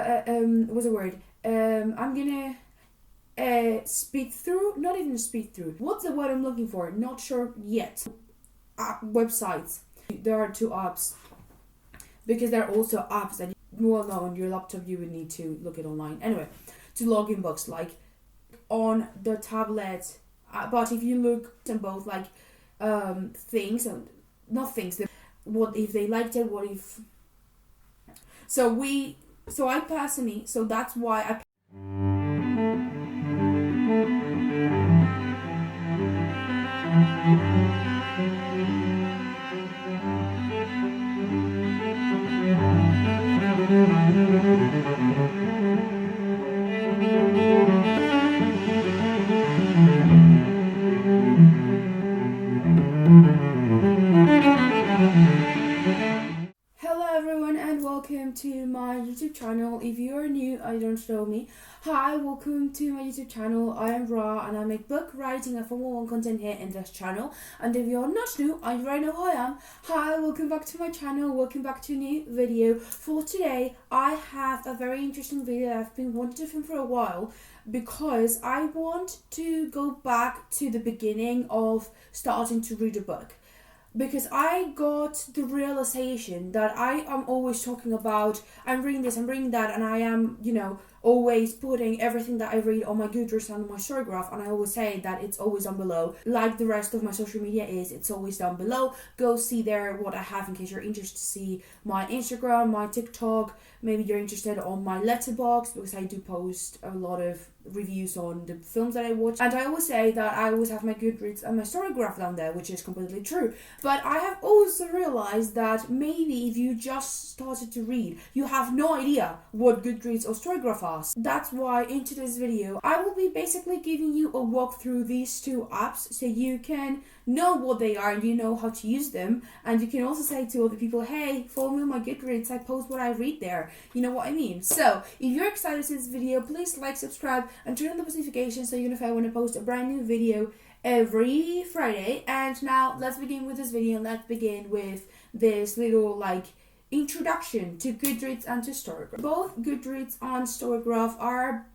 what's the word? I'm gonna speed through, not even speed through. What's the word I'm looking for? Not sure yet. Websites. There are 2 apps because there are also apps that on your laptop you would need to look it online. Anyway, to log in books like on the tablet, but if you look at both like things and not things. What if they liked it? What if? So I personally. So that's why I. Hello everyone and welcome to my YouTube channel. If you are new, I don't know me. Hi, welcome to my YouTube channel. I am Ra and I make book writing and Formula 1 content here in this channel. And if you're not new, I already know who I am. Hi, welcome back to my channel. Welcome back to a new video. For today, I have a very interesting video that I've been wanting to film for a while because I want to go back to the beginning of starting to read a book. Because I got the realization that I am always talking about, I'm reading this, I'm reading that, and I am, always putting everything that I read on my Goodreads and on my storygraph, and I always say that it's always down below. Like the rest of my social media it's always down below. Go see there what I have in case you're interested to see my Instagram, my TikTok, maybe you're interested on my letterbox, because I do post a lot of reviews on the films that I watch. And I always say that I always have my Goodreads and my storygraph down there, which is completely true. But I have also realized that maybe if you just started to read, you have no idea what Goodreads or storygraph are. That's why in today's video, I will be basically giving you a walk through these 2 apps so you can know what they are and you know how to use them. And you can also say to other people, hey, follow me on my Goodreads, I post what I read there. You know what I mean? So if you're excited to this video, please like, subscribe and turn on the notifications so you know if I want to post a brand new video every Friday. And now let's begin with this video. Let's begin with this little introduction to Goodreads and to Storygraph. Both Goodreads and Storygraph are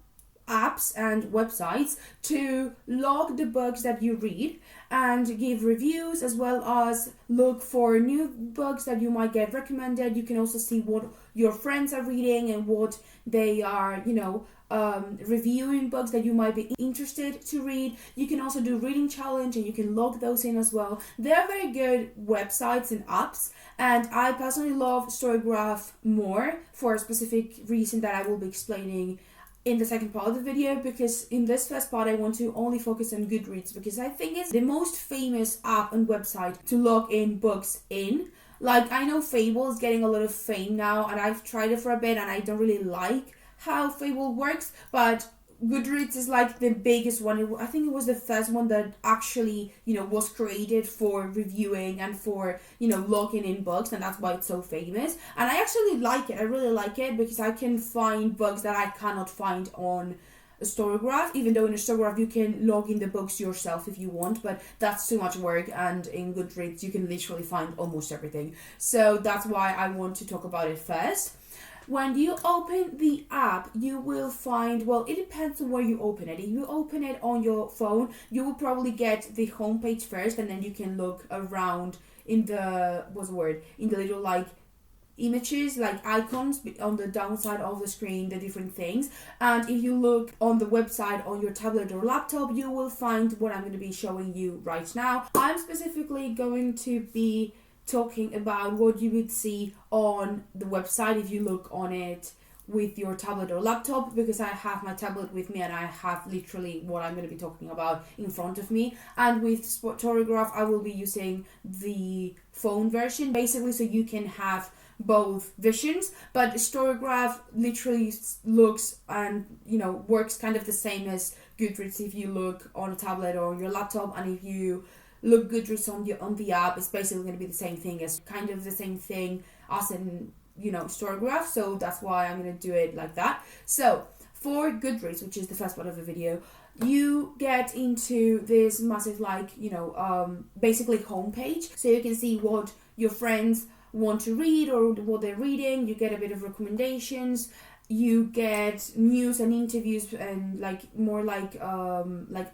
apps and websites to log the books that you read and give reviews, as well as look for new books that you might get recommended. You can also see what your friends are reading and what they are, reviewing books that you might be interested to read. You can also do reading challenge and you can log those in as well. They're very good websites and apps, and I personally love Storygraph more for a specific reason that I will be explaining in the second part of the video, because in this first part I want to only focus on Goodreads because I think it's the most famous app and website to log in books in. I know Fable is getting a lot of fame now, and I've tried it for a bit and I don't really like how Fable works, but Goodreads is the biggest one. I think it was the first one that actually, was created for reviewing and for, logging in books, and that's why it's so famous. And I actually like it. I really like it because I can find books that I cannot find on a storygraph, even though in a storygraph you can log in the books yourself if you want, but that's too much work, and in Goodreads you can literally find almost everything. So that's why I want to talk about it first. When you open the app, you will find, it depends on where you open it. If you open it on your phone, you will probably get the homepage first, and then you can look around in the, in the little images, icons on the downside of the screen, the different things. And if you look on the website on your tablet or laptop, you will find what I'm going to be showing you right now. I'm specifically going to be talking about what you would see on the website if you look on it with your tablet or laptop, because I have my tablet with me and I have literally what I'm going to be talking about in front of me. And with Storygraph, I will be using the phone version, basically, so you can have both visions. But Storygraph literally looks and works kind of the same as Goodreads if you look on a tablet or your laptop, and if you look Goodreads on the app, it's basically going to be the same thing as in Storygraph. So that's why I'm going to do it like that. So for Goodreads, which is the first part of the video, you get into this massive basically homepage, so you can see what your friends want to read or what they're reading. You get a bit of recommendations, you get news and interviews and more like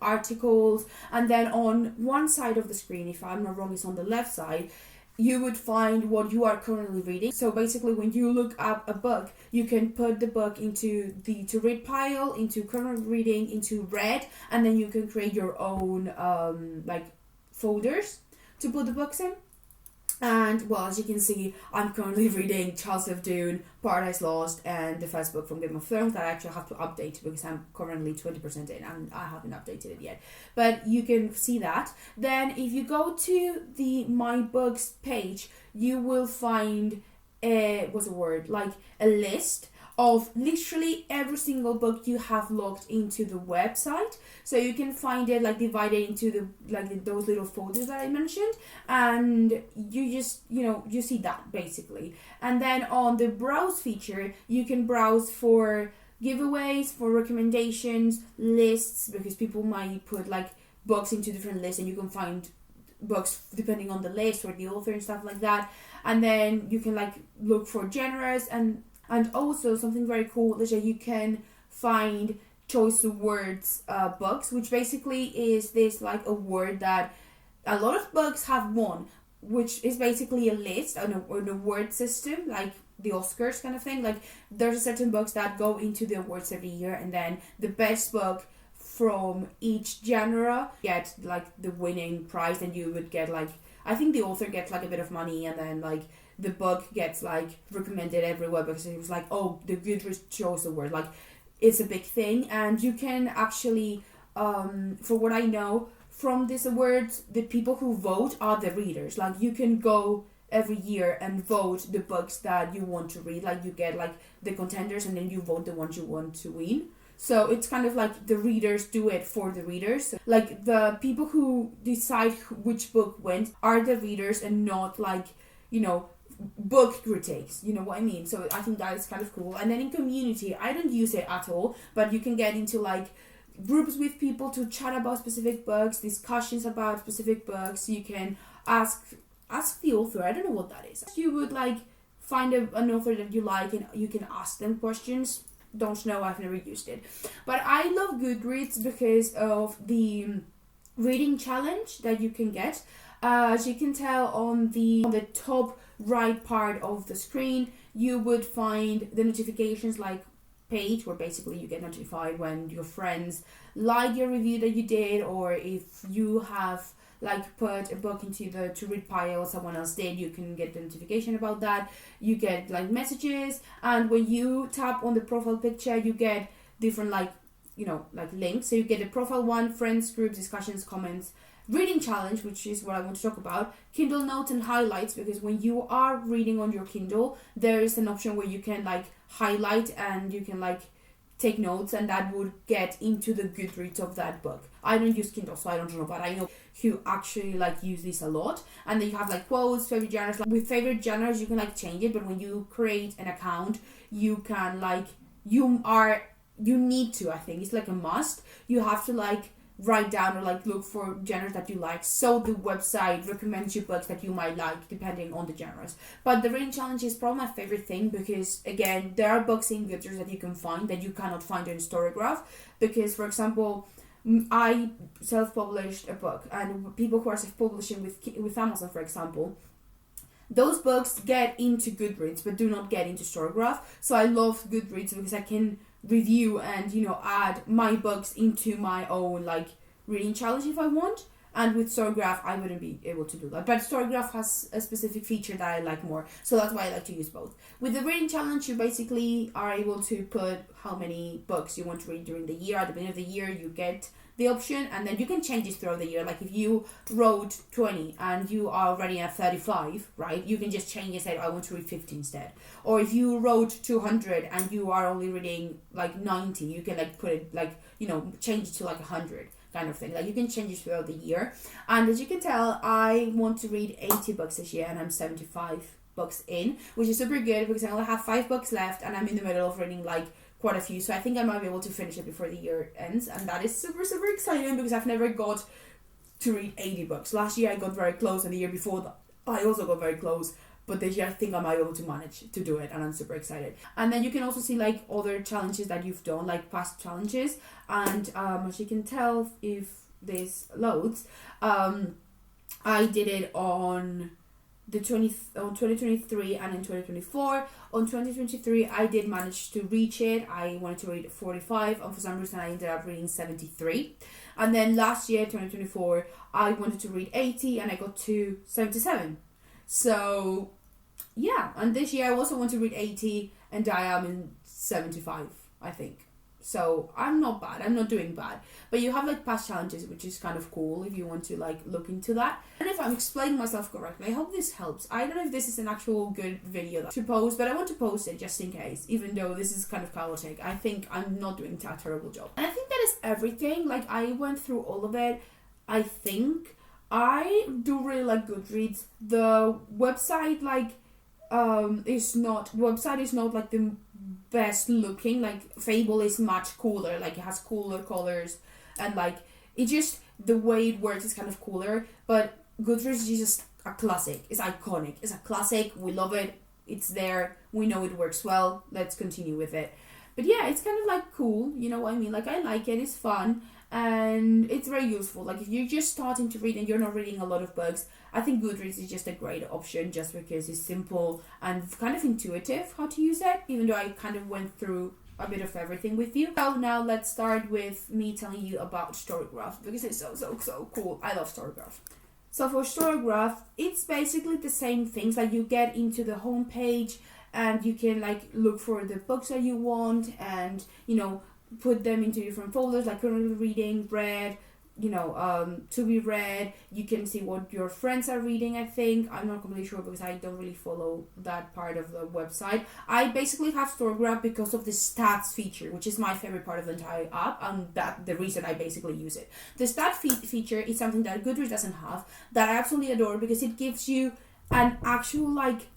articles. And then on one side of the screen, if I'm not wrong, it's on the left side, you would find what you are currently reading. So basically, when you look up a book, you can put the book into the to read pile, into current reading, into read, and then you can create your own folders to put the books in. And well, as you can see, I'm currently reading Charles of Dune, Paradise Lost, and the first book from Game of Thrones that I actually have to update because I'm currently 20% in and I haven't updated it yet. But you can see that. Then if you go to the My Books page, you will find a list of literally every single book you have logged into the website. So you can find it divided into those little folders that I mentioned, and you just you see that basically. And then on the browse feature, you can browse for giveaways, for recommendations, lists, because people might put books into different lists, and you can find books depending on the list or the author and stuff like that. And then you can look for genres, and also something very cool is that you can find choice of words books, which basically is this a word that a lot of books have won, which is basically a list on a word system, like the Oscars kind of thing. There's a certain books that go into the awards every year, and then the best book from each genre get the winning prize, and you would get I think the author gets a bit of money, and then the book gets recommended everywhere because it was the Goodreads chose award, it's a big thing. And you can actually for what I know from this awards, the people who vote are the readers. You can go every year and vote the books that you want to read. You get the contenders, and then you vote the ones you want to win. So it's kind of the readers do it for the readers. The people who decide which book wins are the readers, and not book critics, you know what I mean? So I think that is kind of cool. And then in community, I don't use it at all, but you can get into groups with people to chat about specific books, discussions about specific books. You can ask the author. I don't know what that is. You would find an author that you like, and you can ask them questions. Don't know, I've never used it. But I love Goodreads because of the reading challenge that you can get. As you can tell on the top right part of the screen, you would find the notifications page, where basically you get notified when your friends like your review that you did, or if you have put a book into the to read pile someone else did, you can get the notification about that. You get messages, and when you tap on the profile picture, you get different links. So you get the profile one, friends, groups, discussions, comments, reading challenge, which is what I want to talk about, Kindle notes and highlights, because when you are reading on your Kindle, there is an option where you can highlight, and you can take notes, and that would get into the Goodreads of that book. I don't use Kindle, so I don't know, but I know who actually use this a lot. And then you have quotes, favorite genres. With favorite genres, you can change it, but when you create an account, you can you need to, I think it's a must, you have to write down or look for genres that you like, so the website recommends you books that you might like depending on the genres. But the reading challenge is probably my favorite thing, because again, there are books in Goodreads that you can find that you cannot find in storygraph. Because for example, I self-published a book, and people who are self-publishing with Amazon, for example, those books get into Goodreads but do not get into storygraph. So I love Goodreads because I can review and add my books into my own reading challenge if I want. And with storygraph, I wouldn't be able to do that. But storygraph has a specific feature that I like more, so that's why I like to use both. With the reading challenge, you basically are able to put how many books you want to read during the year. At the beginning of the year, you get the option, and then you can change it throughout the year. If you wrote 20 and you are already at 35, right, you can just change and say, I want to read 50 instead. Or if you wrote 200 and you are only reading 90, you can put it change it to 100 kind of thing. You can change it throughout the year. And as you can tell, I want to read 80 books this year, and I'm 75 books in, which is super good because I only have 5 books left, and I'm in the middle of reading quite a few, so I think I might be able to finish it before the year ends, and that is super, super exciting because I've never got to read 80 books. Last year I got very close, and the year before that I also got very close, but this year I think I might be able to manage to do it, and I'm super excited. And then you can also see like other challenges that you've done, like past challenges, and as you can tell if this loads, I did it on on 2023 and in 2024. On 2023 I did manage to reach it. I wanted to read 45, and for some reason I ended up reading 73. And then last year, 2024, I wanted to read 80 and I got to 77. So yeah, and this year I also want to read 80 and I am in 75, I think. So I'm not bad, I'm not doing bad. But you have like past challenges, which is kind of cool if you want to like look into that. And if I'm explaining myself correctly, I hope this helps. I don't know if this is an actual good video to post, but I want to post it just in case, even though this is kind of chaotic. I think I'm not doing a terrible job. And I think that is everything. Like I went through all of it. I think I do really like Goodreads. The website is not like the best looking. Like Fable is much cooler, like it has cooler colors, and like it just, the way it works is kind of cooler. But Goodreads is just a classic. It's iconic. It's a classic. We love it. It's there. We know it works well. Let's continue with it. But yeah, it's kind of like cool, you know what I mean? Like I like it. It's fun and it's very useful. Like if you're just starting to read and you're not reading a lot of books, I think Goodreads is just a great option, just because it's simple and kind of intuitive how to use it, even though I kind of went through a bit of everything with you. So now let's start with me telling you about storygraph, because it's so cool. I love storygraph. So for storygraph, it's basically the same things. Like you get into the homepage and you can like look for the books that you want, and you know, put them into different folders, like currently reading, read, you know, to be read. You can see what your friends are reading, I think. I'm not completely sure because I don't really follow that part of the website. I basically have storygraph because of the stats feature, which is my favorite part of the entire app, and that the reason I basically use it. The stat feature is something that Goodreads doesn't have, that I absolutely adore, because it gives you an actual like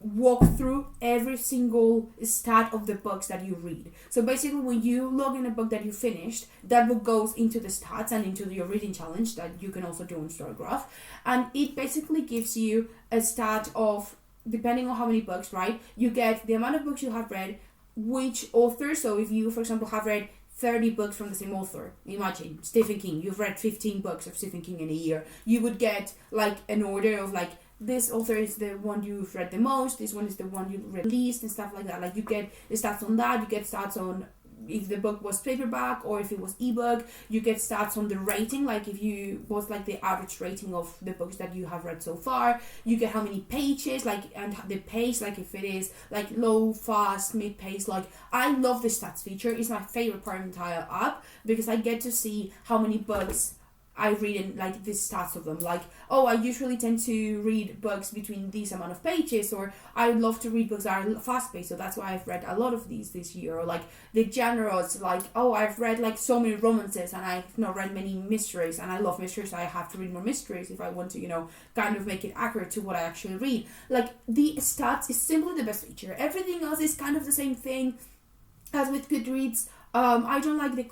walk through every single stat of the books that you read. So basically when you log in a book that you finished, that book goes into the stats and into your reading challenge that you can also do on storygraph, and it basically gives you a stat of, depending on how many books, right, you get the amount of books you have read, which author. So if you, for example, have read 30 books from the same author, imagine Stephen King, you've read 15 books of Stephen King in a year, you would get like an order of like, this author is the one you've read the most, this one is the one you read least, and stuff like that. Like you get stats on that, you get stats on if the book was paperback or if it was ebook, you get stats on the rating, like if you was like the average rating of the books that you have read so far, you get how many pages, like, and the pace, like if it is like low, fast, mid pace. Like I love the stats feature. It's my favorite part of the entire app, because I get to see how many books I read in like the stats of them. Like, oh, I usually tend to read books between this amount of pages, or I love to read books that are fast paced, so that's why I've read a lot of these this year. Or like the genres, like, oh, I've read like so many romances and I've not read many mysteries, and I love mysteries, so I have to read more mysteries if I want to, you know, kind of make it accurate to what I actually read. Like the stats is simply the best feature. Everything else is kind of the same thing as with Goodreads. I don't like the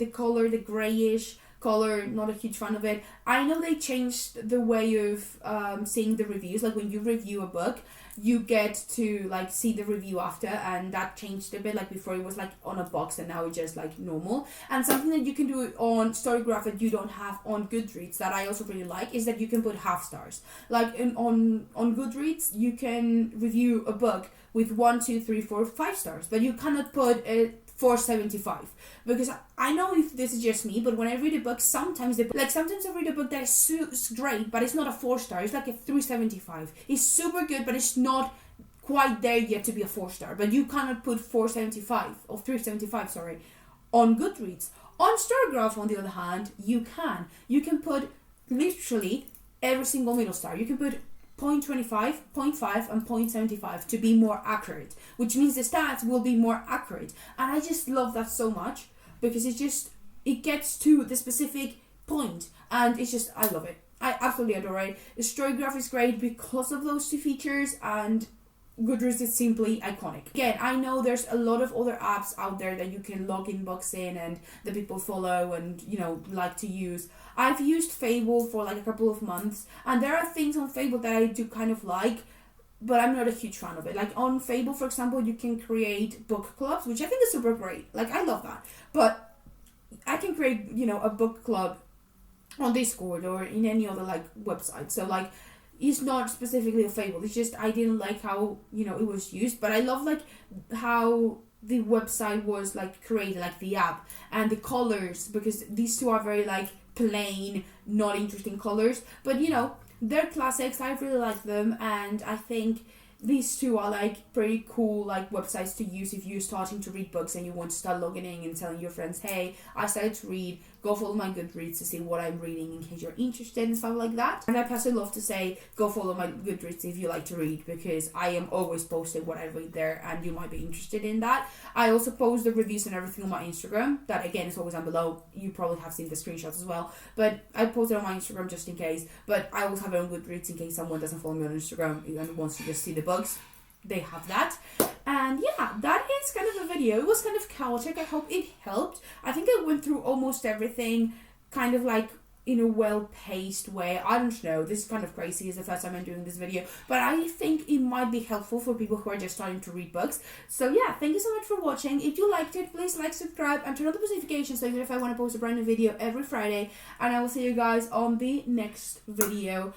color, the grayish color, not a huge fan of it. I know they changed the way of seeing the reviews. Like when you review a book, you get to like see the review after, and that changed a bit. Like before it was like on a box, and now it's just like normal. And something that you can do on storygraph that you don't have on Goodreads, that I also really like, is that you can put half stars. Like on Goodreads you can review a book with 1, 2, 3, 4, 5 stars, but you cannot put a 4.75, because I know if this is just me, but when I read a book, sometimes I read a book that is great, but it's not a 4 star. It's like a 3.75. It's super good, but it's not quite there yet to be a 4 star. But you cannot put 4.75 or 3.75, sorry, on Goodreads. On storygraph, on the other hand, you can. You can put literally every single middle star. You can put 0.25, 0.5 and 0.75 to be more accurate, which means the stats will be more accurate. And I just love that so much, because it gets to the specific point, and it's just, I love it. I absolutely adore it. The storygraph is great because of those two features, and Goodreads is simply iconic. Again, I know there's a lot of other apps out there that you can log in books in and that people follow and, you know, like to use. I've used Fable for like a couple of months, and there are things on Fable that I do kind of like, but I'm not a huge fan of it. Like on Fable, for example, you can create book clubs, which I think is super great. Like I love that. But I can create, a book club on Discord or in any other like website. So like it's not specifically a Fable. It's just I didn't like how, it was used. But I love like how the website was like created, like the app and the colors, because these two are very like plain, not interesting colors. But they're classics. I really like them, and I think these two are like pretty cool like websites to use if you're starting to read books and you want to start logging in and telling your friends, hey, I started to read, go follow my Goodreads to see what I'm reading in case you're interested and stuff like that. And I personally love to say, go follow my Goodreads if you like to read, because I am always posting what I read there and you might be interested in that. I also post the reviews and everything on my Instagram. That again is always down below. You probably have seen the screenshots as well, but I post it on my Instagram just in case. But I always have it on Goodreads in case someone doesn't follow me on Instagram and wants to just see the books. They have that. And yeah, that is kind of a video. It was kind of chaotic. I hope it helped. I think I went through almost everything kind of like in a well-paced way. I don't know, this is kind of crazy. It's the first time I'm doing this video, but I think it might be helpful for people who are just starting to read books. So yeah, thank you so much for watching. If you liked it, please like, subscribe, and turn on the notifications so if I want to post a brand new video every Friday. And I will see you guys on the next video.